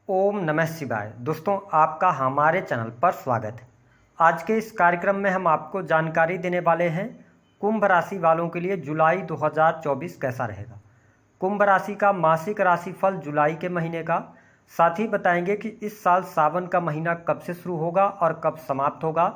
ओम नमः शिवाय। दोस्तों, आपका हमारे चैनल पर स्वागत है। आज के इस कार्यक्रम में हम आपको जानकारी देने वाले हैं कुंभ राशि वालों के लिए जुलाई 2024 कैसा रहेगा। कुंभ राशि का मासिक राशिफल जुलाई के महीने का, साथ ही बताएंगे कि इस साल सावन का महीना कब से शुरू होगा और कब समाप्त होगा,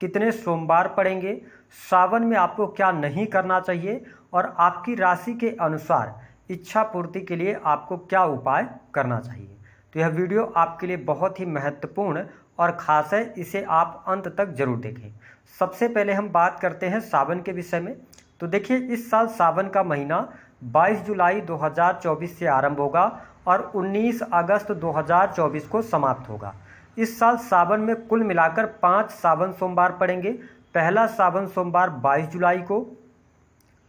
कितने सोमवार पड़ेंगे, सावन में आपको क्या नहीं करना चाहिए और आपकी राशि के अनुसार इच्छा पूर्ति के लिए आपको क्या उपाय करना चाहिए। तो यह वीडियो आपके लिए बहुत ही महत्वपूर्ण और ख़ास है, इसे आप अंत तक जरूर देखें। सबसे पहले हम बात करते हैं सावन के विषय में। तो देखिए, इस साल सावन का महीना 22 जुलाई 2024 से आरंभ होगा और 19 अगस्त 2024 को समाप्त होगा। इस साल सावन में कुल मिलाकर 5 सावन सोमवार पड़ेंगे। पहला सावन सोमवार 22 जुलाई को,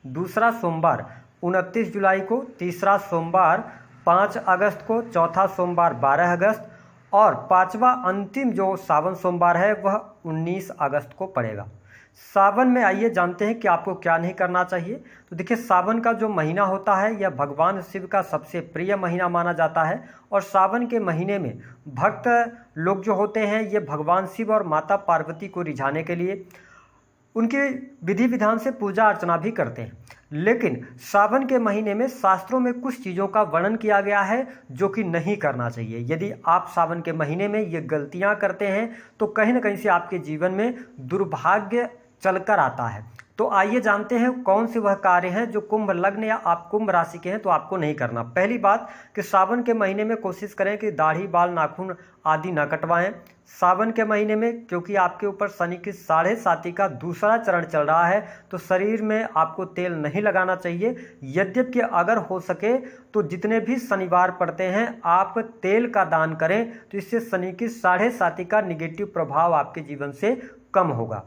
दूसरा सोमवार 29 जुलाई को, तीसरा सोमवार 5 अगस्त को, चौथा सोमवार 12 अगस्त और पांचवा अंतिम जो सावन सोमवार है वह 19 अगस्त को पड़ेगा। सावन में आइए जानते हैं कि आपको क्या नहीं करना चाहिए। तो देखिए, सावन का जो महीना होता है यह भगवान शिव का सबसे प्रिय महीना माना जाता है और सावन के महीने में भक्त लोग जो होते हैं ये भगवान शिव और माता पार्वती को रिझाने के लिए उनके विधि विधान से पूजा अर्चना भी करते हैं। लेकिन सावन के महीने में शास्त्रों में कुछ चीज़ों का वर्णन किया गया है जो कि नहीं करना चाहिए। यदि आप सावन के महीने में ये गलतियां करते हैं तो कहीं ना कहीं से आपके जीवन में दुर्भाग्य चलकर आता है। तो आइए जानते हैं कौन से वह कार्य हैं जो कुंभ लग्न या आप कुंभ राशि के हैं तो आपको नहीं करना। पहली बात कि सावन के महीने में कोशिश करें कि दाढ़ी, बाल, नाखून आदि ना कटवाएं। सावन के महीने में क्योंकि आपके ऊपर शनि की 7.5 का दूसरा चरण चल रहा है तो शरीर में आपको तेल नहीं लगाना चाहिए। यद्यपि अगर हो सके तो जितने भी शनिवार पड़ते हैं आप तेल का दान करें तो इससे शनि की 7.5 का निगेटिव प्रभाव आपके जीवन से कम होगा।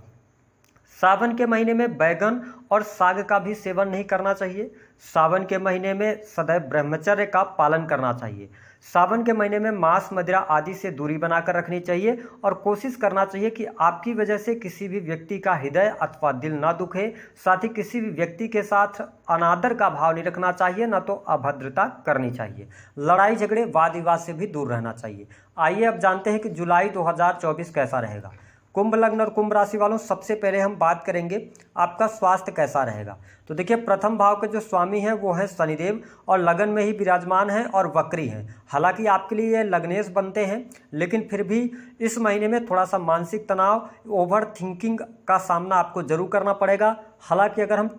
सावन के महीने में बैगन और साग का भी सेवन नहीं करना चाहिए। सावन के महीने में सदैव ब्रह्मचर्य का पालन करना चाहिए। सावन के महीने में मांस, मदिरा आदि से दूरी बनाकर रखनी चाहिए और कोशिश करना चाहिए कि आपकी वजह से किसी भी व्यक्ति का हृदय अथवा दिल ना दुखे। साथ ही किसी भी व्यक्ति के साथ अनादर का भाव नहीं रखना चाहिए, न तो अभद्रता करनी चाहिए। लड़ाई झगड़े, वाद विवाद से भी दूर रहना चाहिए। आइए अब जानते हैं कि जुलाई 2024 कैसा रहेगा। कुंभ लग्न और कुंभ राशि वालों, सबसे पहले हम बात करेंगे आपका स्वास्थ्य कैसा रहेगा। तो देखिए, प्रथम भाव के जो स्वामी हैं वो हैं शनिदेव और लगन में ही विराजमान हैं और वक्री हैं। हालांकि आपके लिए ये लग्नेश बनते हैं, लेकिन फिर भी इस महीने में थोड़ा सा मानसिक तनाव, ओवर थिंकिंग का सामना आपको जरूर करना पड़ेगा। हालांकि अगर हम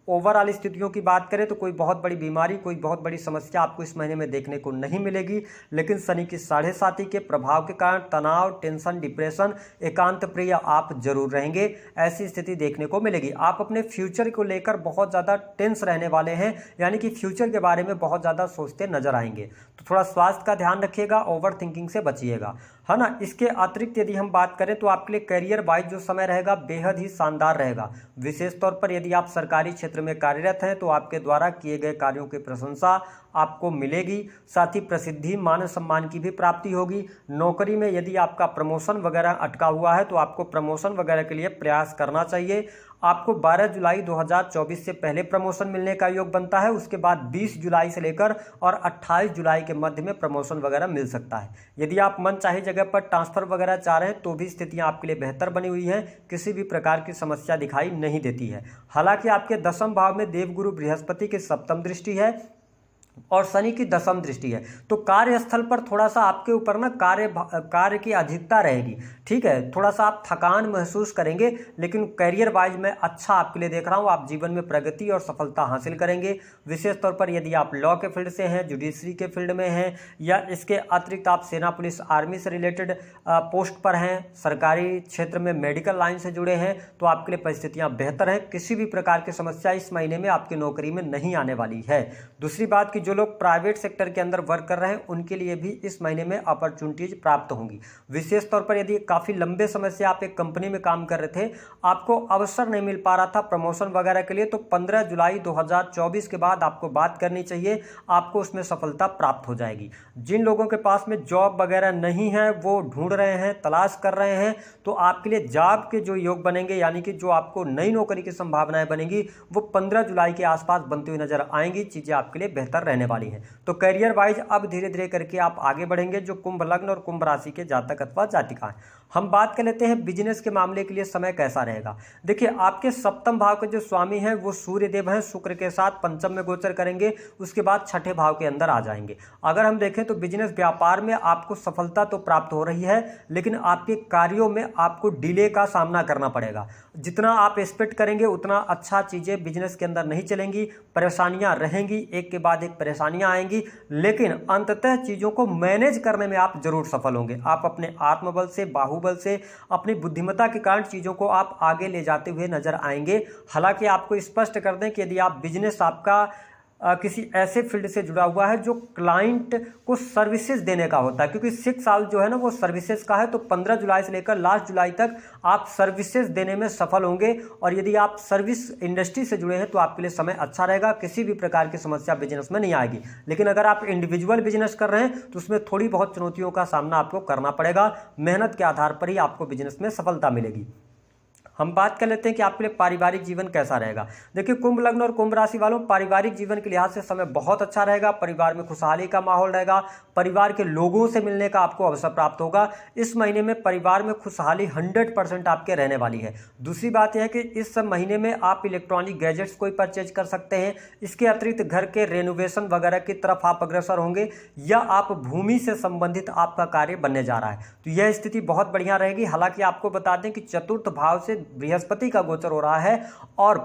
ओवरऑल स्थितियों की बात करें तो कोई बहुत बड़ी बीमारी, कोई बहुत बड़ी समस्या आपको इस महीने में देखने को नहीं मिलेगी। लेकिन शनि की 7.5 के प्रभाव के कारण तनाव, टेंशन, डिप्रेशन, एकांत प्रिय आप जरूर रहेंगे, ऐसी स्थिति देखने को मिलेगी। आप अपने फ्यूचर को लेकर बहुत ज़्यादा टेंस रहने वाले हैं, यानी कि फ्यूचर के बारे में बहुत ज़्यादा सोचते नजर आएंगे। तो थोड़ा स्वास्थ्य का ध्यान रखिएगा, ओवर थिंकिंग से बचिएगा, है ना। इसके अतिरिक्त यदि हम बात करें तो आपके लिए करियर वाइज जो समय रहेगा बेहद ही शानदार रहेगा। विशेष तौर पर यदि आप सरकारी क्षेत्र में कार्यरत हैं तो आपके द्वारा किए गए कार्यों की प्रशंसा आपको मिलेगी। साथ ही प्रसिद्धि, मान सम्मान की भी प्राप्ति होगी। नौकरी में यदि आपका प्रमोशन वगैरह अटका हुआ है तो आपको प्रमोशन वगैरह के लिए प्रयास करना चाहिए। आपको 12 जुलाई 2024 से पहले प्रमोशन मिलने का योग बनता है। उसके बाद 20 जुलाई से लेकर और 28 जुलाई के मध्य में प्रमोशन वगैरह मिल सकता है। यदि आप मन चाहे जगह पर ट्रांसफर वगैरह चाह रहे हैं तो भी स्थितियां आपके लिए बेहतर बनी हुई हैं, किसी भी प्रकार की समस्या दिखाई नहीं देती है। हालांकि आपके 10वें भाव में देवगुरु बृहस्पति की 7वीं दृष्टि है और शनि की 10वीं दृष्टि है। तो कार्यस्थल पर थोड़ा सा आपके ऊपर ना कार्य की अधिकता रहेगी, ठीक है। थोड़ा सा आप थकान महसूस करेंगे, लेकिन करियर वाइज मैं अच्छा आपके लिए देख रहा हूँ। आप जीवन में प्रगति और सफलता हासिल करेंगे। विशेष तौर पर यदि आप लॉ के फील्ड से हैं, जुडिशरी के फील्ड में हैं या इसके अतिरिक्त आप सेना, पुलिस, आर्मी से रिलेटेड पोस्ट पर हैं, सरकारी क्षेत्र में मेडिकल लाइन से जुड़े हैं, तो आपके लिए परिस्थितियाँ बेहतर हैं। किसी भी प्रकार की समस्या इस महीने में आपकी नौकरी में नहीं आने वाली है। दूसरी बात कि जो लोग प्राइवेट सेक्टर के अंदर वर्क कर रहे हैं उनके लिए भी इस महीने में अपॉर्चुनिटीज प्राप्त होंगी। विशेष तौर पर यदि काफ़ी लंबे समय से आप एक कंपनी में काम कर रहे थे, आपको अवसर नहीं मिल पा रहा था प्रमोशन वगैरह के लिए, तो 15 जुलाई 2024 के बाद आपको बात करनी चाहिए, आपको उसमें सफलता प्राप्त हो जाएगी। जिन लोगों के पास में जॉब वगैरह नहीं है, वो ढूंढ रहे हैं, तलाश कर रहे हैं, तो आपके लिए जॉब के जो योग बनेंगे, यानी कि जो आपको नई नौकरी की संभावनाएं बनेंगी, वो 15 जुलाई के आसपास बनती हुई नजर आएंगी। चीज़ें आपके लिए बेहतर रहने रहने वाली हैं। तो करियर वाइज अब धीरे धीरे करके आप आगे बढ़ेंगे, जो कुंभ लग्न और कुंभ राशि के जातक अथवा जातिका हैं। हम बात कर लेते हैं बिजनेस के मामले के लिए समय कैसा रहेगा। देखिए, आपके सप्तम भाव के जो स्वामी हैं वो सूर्य देव हैं, शुक्र के साथ पंचम में गोचर करेंगे, उसके बाद छठे भाव के अंदर आ जाएंगे। अगर हम देखें तो बिजनेस व्यापार में आपको सफलता तो प्राप्त हो रही है, लेकिन आपके कार्यों में आपको डिले का सामना करना पड़ेगा। जितना आप एक्सपेक्ट करेंगे उतना अच्छा चीज़ें बिजनेस के अंदर नहीं चलेंगी, परेशानियां रहेंगी, एक के बाद एक परेशानियां आएंगी, लेकिन अंततः चीज़ों को मैनेज करने में आप जरूर सफल होंगे। आप अपने आत्मबल से, बाहुबल से, अपनी बुद्धिमत्ता के कारण चीज़ों को आप आगे ले जाते हुए नजर आएंगे। हालांकि आपको स्पष्ट कर दें कि यदि आप बिजनेस आपका किसी ऐसे फील्ड से जुड़ा हुआ है जो क्लाइंट को सर्विसेज देने का होता है, क्योंकि 6 साल जो है ना वो सर्विसेज का है, तो 15 जुलाई से लेकर लास्ट जुलाई तक आप सर्विसेज देने में सफल होंगे। और यदि आप सर्विस इंडस्ट्री से जुड़े हैं तो आपके लिए समय अच्छा रहेगा, किसी भी प्रकार की समस्या बिजनेस में नहीं आएगी। लेकिन अगर आप इंडिविजुअल बिजनेस कर रहे हैं तो उसमें थोड़ी बहुत चुनौतियों का सामना आपको करना पड़ेगा। मेहनत के आधार पर ही आपको बिजनेस में सफलता मिलेगी। हम बात कर लेते हैं कि आपके लिए पारिवारिक जीवन कैसा रहेगा। देखिए, कुंभ लग्न और कुंभ राशि वालों, पारिवारिक जीवन के लिहाज से समय बहुत अच्छा रहेगा। परिवार में खुशहाली का माहौल रहेगा, परिवार के लोगों से मिलने का आपको अवसर प्राप्त होगा। इस महीने में परिवार में खुशहाली 100% आपके रहने वाली है। दूसरी बात यह है कि इस महीने में आप इलेक्ट्रॉनिक गैजेट्स कोई परचेज कर सकते हैं। इसके अतिरिक्त घर के रेनोवेशन वगैरह की तरफ आप अग्रसर होंगे, या आप भूमि से संबंधित आपका कार्य बनने जा रहा है, तो यह स्थिति बहुत बढ़िया रहेगी। हालांकि आपको बता दें कि चतुर्थ भाव से बृहस्पति का गोचर हो रहा है और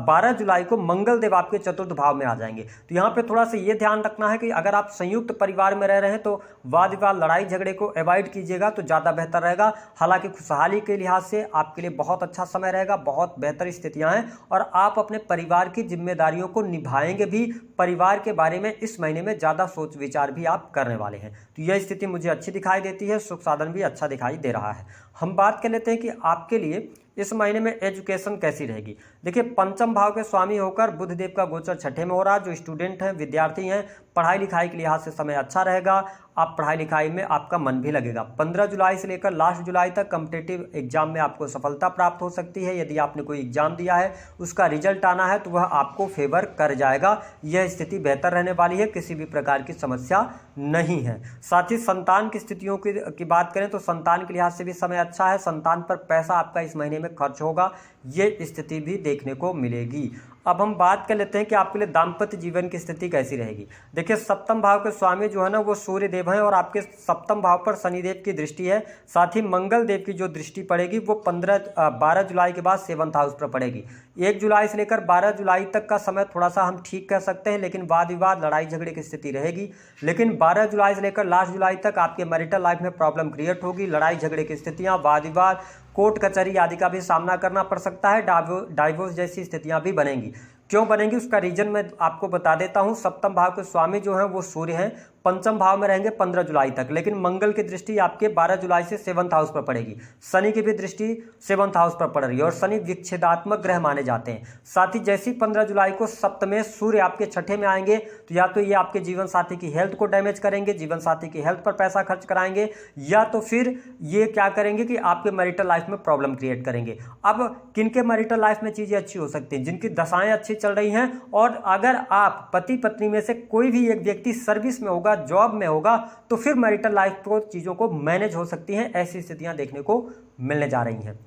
12 जुलाई को मंगल देव आपके चतुर्थ भाव में आ जाएंगे। तो यहाँ पे थोड़ा सा ये ध्यान रखना है कि अगर आप संयुक्त परिवार में रह रहे हैं तो वाद विवाद, लड़ाई झगड़े को अवॉइड कीजिएगा तो ज़्यादा बेहतर रहेगा। हालांकि खुशहाली के लिहाज से आपके लिए बहुत अच्छा समय रहेगा, बहुत बेहतर स्थितियाँ हैं और आप अपने परिवार की जिम्मेदारियों को निभाएंगे भी। परिवार के बारे में इस महीने में ज़्यादा सोच विचार भी आप करने वाले हैं, तो यह स्थिति मुझे अच्छी दिखाई देती है। सुख साधन भी अच्छा दिखाई दे रहा है। हम बात कर लेते हैं कि आपके लिए इस महीने में एजुकेशन कैसी रहेगी। देखिए, पंचम भाव के स्वामी होकर बुध देव का गोचर छठे में हो रहा है। जो स्टूडेंट हैं, विद्यार्थी हैं, पढ़ाई लिखाई के लिहाज से समय अच्छा रहेगा। आप पढ़ाई लिखाई में आपका मन भी लगेगा। 15 जुलाई से लेकर लास्ट जुलाई तक कॉम्पिटिटिव एग्जाम में आपको सफलता प्राप्त हो सकती है। यदि आपने कोई एग्जाम दिया है, उसका रिजल्ट आना है तो वह आपको फेवर कर जाएगा। यह स्थिति बेहतर रहने वाली है, किसी भी प्रकार की समस्या नहीं है। साथ ही संतान की स्थितियों की बात करें तो संतान के लिहाज से भी समय अच्छा है। संतान पर पैसा आपका इस महीने में खर्च होगा, ये स्थिति भी देखने को मिलेगी। अब हम बात कर लेते हैं कि आपके लिए दाम्पत्य जीवन की स्थिति कैसी रहेगी। देखिए, सप्तम भाव के स्वामी जो है ना वो सूर्य देव हैं और आपके सप्तम भाव पर शनिदेव की दृष्टि है। साथ ही मंगल देव की जो दृष्टि पड़ेगी वो 12 जुलाई के बाद 7th हाउस पर पड़ेगी। 1 जुलाई से लेकर 12 जुलाई तक का समय थोड़ा सा हम ठीक कह सकते हैं, लेकिन वाद विवाद, लड़ाई झगड़े की स्थिति रहेगी। लेकिन 12 जुलाई से लेकर लास्ट जुलाई तक आपके मैरिटल लाइफ में प्रॉब्लम क्रिएट होगी। लड़ाई झगड़े की स्थितियाँ, वाद विवाद, कोर्ट कचहरी आदि का भी सामना करना पड़ सकता है। डाइवोर्स जैसी स्थितियां भी बनेंगी। क्यों बनेंगी उसका रीजन मैं आपको बता देता हूं। सप्तम भाव के स्वामी जो हैं वो सूर्य हैं, पंचम भाव में रहेंगे 15 जुलाई तक, लेकिन मंगल की दृष्टि आपके 12 जुलाई से 7th हाउस पर पड़ेगी। शनि की भी दृष्टि 7th हाउस पर पड़ रही है और शनि विच्छेदात्मक ग्रह माने जाते हैं। साथ ही जैसी 15 जुलाई को सप्तमें सूर्य आपके छठे में आएंगे तो या तो ये आपके जीवन साथी की हेल्थ को डैमेज करेंगे, जीवन साथी की हेल्थ पर पैसा खर्च कराएंगे, या तो फिर ये क्या करेंगे कि आपके मैरिटल लाइफ में प्रॉब्लम क्रिएट करेंगे। अब किनके मैरिटल लाइफ में चीजें अच्छी हो सकती हैं? जिनकी दशाएं अच्छी चल रही हैं, और अगर आप पति पत्नी में से कोई भी एक व्यक्ति सर्विस में होगा, जॉब में होगा, तो फिर मैरिटल लाइफ को चीजों को मैनेज हो सकती हैं। ऐसी स्थितियां देखने को मिलने जा रही हैं।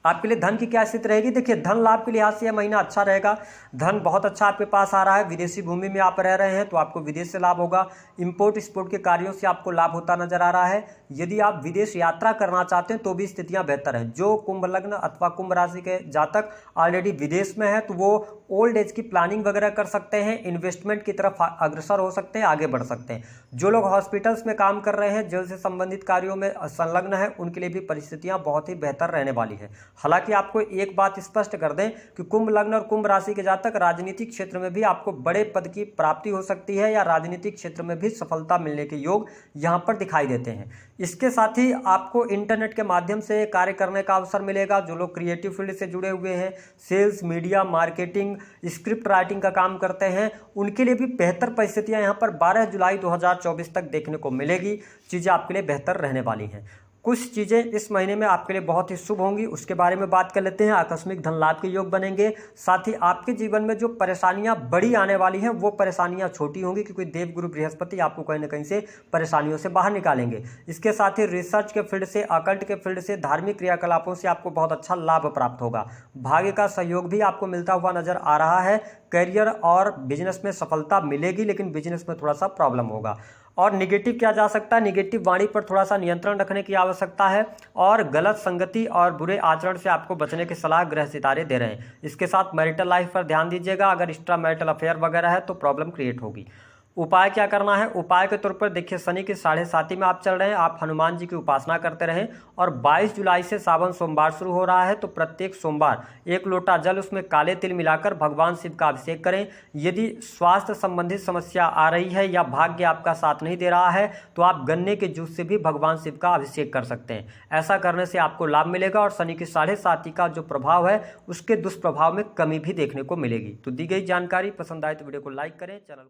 आपके लिए धन की क्या स्थिति रहेगी? देखिए, धन लाभ के लिहाज से यह महीना अच्छा रहेगा। धन बहुत अच्छा आपके पास आ रहा है। विदेशी भूमि में आप रह रहे हैं तो आपको विदेश से लाभ होगा। इंपोर्ट एक्सपोर्ट के कार्यों से आपको लाभ होता नजर आ रहा है। यदि आप विदेश यात्रा करना चाहते हैं तो भी स्थितियां बेहतर हैं। जो कुंभ लग्न अथवा कुंभ राशि के जातक ऑलरेडी विदेश में है तो वो ओल्ड एज की प्लानिंग वगैरह कर सकते हैं, इन्वेस्टमेंट की तरफ अग्रसर हो सकते हैं, आगे बढ़ सकते हैं। जो लोग हॉस्पिटल्स में काम कर रहे हैं, जेल से संबंधित कार्यों में संलग्न है, उनके लिए भी परिस्थितियां बहुत ही बेहतर रहने वाली है। हालांकि आपको एक बात स्पष्ट कर दें कि कुंभ लग्न और कुंभ राशि के जातक राजनीतिक क्षेत्र में भी आपको बड़े पद की प्राप्ति हो सकती है, या राजनीतिक क्षेत्र में भी सफलता मिलने के योग यहां पर दिखाई देते हैं। इसके साथ ही आपको इंटरनेट के माध्यम से कार्य करने का अवसर मिलेगा। जो लोग क्रिएटिव फील्ड से जुड़े हुए हैं, sales, media, marketing, script writing का काम करते हैं, उनके लिए भी बेहतर परिस्थितियां यहां पर 12 जुलाई 2024 तक देखने को मिलेगी। चीजें आपके लिए बेहतर रहने वाली हैं। कुछ चीज़ें इस महीने में आपके लिए बहुत ही शुभ होंगी, उसके बारे में बात कर लेते हैं। आकस्मिक धन लाभ के योग बनेंगे, साथ ही आपके जीवन में जो परेशानियां बड़ी आने वाली हैं वो परेशानियां छोटी होंगी, क्योंकि देवगुरु बृहस्पति आपको कहीं ना कहीं से परेशानियों से बाहर निकालेंगे। इसके साथ ही रिसर्च के फील्ड से, अकल्ट के फील्ड से, धार्मिक क्रियाकलापों से आपको बहुत अच्छा लाभ प्राप्त होगा। भाग्य का सहयोग भी आपको मिलता हुआ नजर आ रहा है। करियर और बिजनेस में सफलता मिलेगी, लेकिन बिजनेस में थोड़ा सा प्रॉब्लम होगा। और निगेटिव क्या जा सकता है, निगेटिव वाणी पर थोड़ा सा नियंत्रण रखने की आवश्यकता है, और गलत संगति और बुरे आचरण से आपको बचने की सलाह ग्रह सितारे दे रहे हैं। इसके साथ मैरिटल लाइफ पर ध्यान दीजिएगा, अगर एक्स्ट्रा मैरिटल अफेयर वगैरह है तो प्रॉब्लम क्रिएट होगी। उपाय क्या करना है, उपाय के तौर पर देखिए, शनि की 7.5 में आप चल रहे हैं, आप हनुमान जी की उपासना करते रहें। और 22 जुलाई से सावन सोमवार शुरू हो रहा है, तो प्रत्येक सोमवार 1 लोटा जल, उसमें काले तिल मिलाकर भगवान शिव का अभिषेक करें। यदि स्वास्थ्य संबंधित समस्या आ रही है या भाग्य आपका साथ नहीं दे रहा है, तो आप गन्ने के जूस से भी भगवान शिव का अभिषेक कर सकते हैं। ऐसा करने से आपको लाभ मिलेगा और शनि की 7.5 का जो प्रभाव है उसके दुष्प्रभाव में कमी भी देखने को मिलेगी। तो दी गई जानकारी पसंद आए तो वीडियो को लाइक करें, चैनल